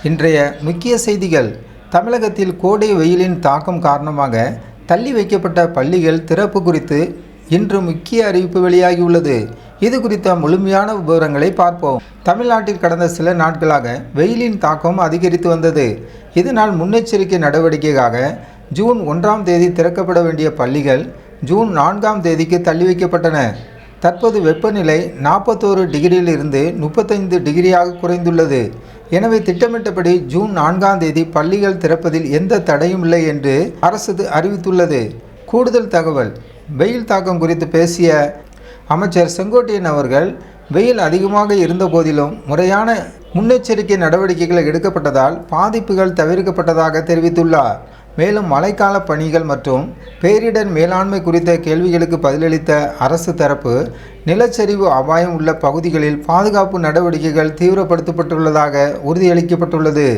இன்றைய முக்கிய செய்திகள். தமிழகத்தில் கோடை வெயிலின் தாக்கம் காரணமாக தள்ளி வைக்கப்பட்ட பள்ளிகள் திறப்பு குறித்து இன்று முக்கிய அறிவிப்பு வெளியாகியுள்ளது. இது குறித்த முழுமையான விவரங்களை பார்ப்போம். தமிழ்நாட்டில் கடந்த சில நாட்களாக வெயிலின் தாக்கம் அதிகரித்து வந்தது. இதனால் முன்னெச்சரிக்கை நடவடிக்கையாக ஜூன் 1ஆம் தேதி திறக்கப்பட வேண்டிய பள்ளிகள் ஜூன் 4ஆம் தேதிக்கு தள்ளி வைக்கப்பட்டன. தற்போது வெப்பநிலை 41 டிகிரியில் இருந்து 35 டிகிரியாக குறைந்துள்ளது. எனவே திட்டமிட்டபடி ஜூன் 4ஆம் தேதி பள்ளிகள் திறப்பதில் எந்த தடையும் இல்லை என்று அரசு அறிவித்துள்ளது. கூடுதல் தகவல். வெயில் தாக்கம் குறித்து பேசிய அமைச்சர் செங்கோட்டையன் அவர்கள், வெயில் அதிகமாக இருந்த போதிலும் முறையான முன்னெச்சரிக்கை நடவடிக்கைகள் எடுக்கப்பட்டதால் பாதிப்புகள் தவிர்க்கப்பட்டதாக தெரிவித்துள்ளார். மேலும் மழைக்கால பணிகள் மற்றும் பேரிடர் மேலாண்மை குறித்த கேள்விகளுக்கு பதிலளித்த அரசு தரப்பு, நிலச்சரிவு அபாயம் உள்ள பகுதிகளில் பாதுகாப்பு நடவடிக்கைகள் தீவிரப்படுத்தப்பட்டுள்ளதாக உறுதியளிக்கப்பட்டுள்ளது.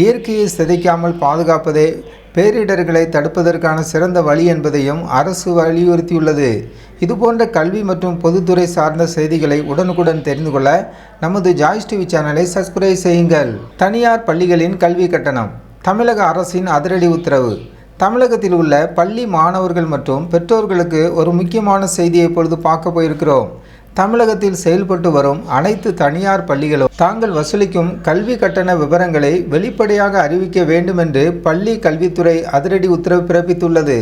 இயற்கையை சிதைக்காமல் பாதுகாப்பதே பேரிடர்களை தடுப்பதற்கான சிறந்த வழி என்பதையும் அரசு வலியுறுத்தியுள்ளது. இதுபோன்ற கல்வி மற்றும் பொதுத்துறை சார்ந்த செய்திகளை உடனுக்குடன் தெரிந்து கொள்ள நமது ஜாய்ஸ் டிவி சேனலை சப்ஸ்கிரைப் செய்யுங்கள். தனியார் பள்ளிகளின் கல்வி கட்டணம். தமிழக அரசின் அதிரடி உத்தரவு. தமிழகத்தில் உள்ள பள்ளி மாணவர்கள் மற்றும் பெற்றோர்களுக்கு ஒரு முக்கியமான செய்தியை இப்பொழுது பார்க்க போயிருக்கிறோம். தமிழகத்தில் செயல்பட்டு வரும் அனைத்து தனியார் பள்ளிகளும் தாங்கள் வசூலிக்கும் கல்வி கட்டண விவரங்களை வெளிப்படையாக அறிவிக்க வேண்டும் என்று பள்ளி கல்வித்துறை அதிரடி உத்தரவு பிறப்பித்துள்ளது.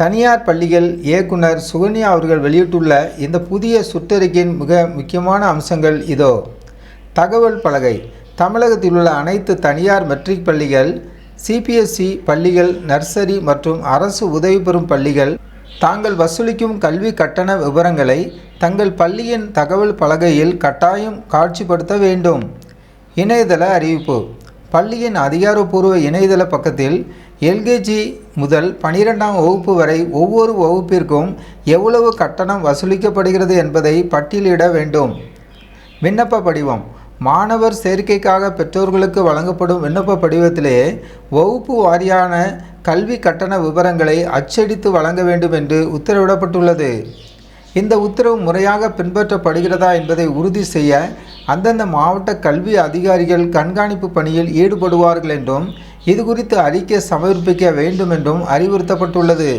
தனியார் பள்ளிகள் இயக்குனர் சுகன்யா அவர்கள் வெளியிட்டுள்ள இந்த புதிய சுற்றறிக்கையின் மிக முக்கியமான அம்சங்கள் இதோ. தகவல் பலகை. தமிழகத்தில் உள்ள அனைத்து தனியார் மெட்ரிக் பள்ளிகள், சிபிஎஸ்இ பள்ளிகள், நர்சரி மற்றும் அரசு உதவி பெறும் பள்ளிகள் தாங்கள் வசூலிக்கும் கல்வி கட்டண விவரங்களை தங்கள் பள்ளியின் தகவல் பலகையில் கட்டாயம் காட்சிப்படுத்த வேண்டும். இணையதள அறிவிப்பு. பள்ளியின் அதிகாரப்பூர்வ இணையதள பக்கத்தில் எல்கேஜி முதல் 12ஆம் வகுப்பு வரை ஒவ்வொரு வகுப்பிற்கும் எவ்வளவு கட்டணம் வசூலிக்கப்படுகிறது என்பதை பட்டியலிட வேண்டும். விண்ணப்ப படிவம். மாணவர் சேர்க்கைக்காக பெற்றோர்களுக்கு வழங்கப்படும் விண்ணப்ப படிவத்திலே வகுப்பு வாரியான கல்வி கட்டண விவரங்களை அச்சடித்து வழங்க வேண்டும் என்று உத்தரவிடப்பட்டுள்ளது. இந்த உத்தரவு முறையாக பின்பற்றப்படுகிறதா என்பதை உறுதி செய்ய அந்தந்த மாவட்ட கல்வி அதிகாரிகள் கண்காணிப்பு பணியில் ஈடுபடுவார்கள் என்றும் இது குறித்து அறிக்கை சமர்ப்பிக்க வேண்டும் என்றும் அறிவுறுத்தப்பட்டுள்ளது.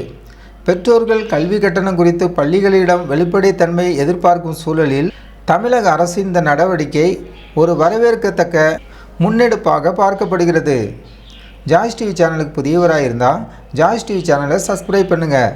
பெற்றோர்கள் கல்வி கட்டணம் குறித்து பள்ளிகளிடம் வெளிப்படைத்தன்மையை எதிர்பார்க்கும் சூழலில் தமிழக அரசின் இந்த நடவடிக்கை ஒரு வரவேற்கத்தக்க முன்னெடுப்பாக பார்க்கப்படுகிறது. ஜாய்ஸ் டிவி சேனலுக்கு புதியவராக இருந்தால் ஜாய்ஸ் டிவி சேனலை சப்ஸ்கிரைப் பண்ணுங்கள்.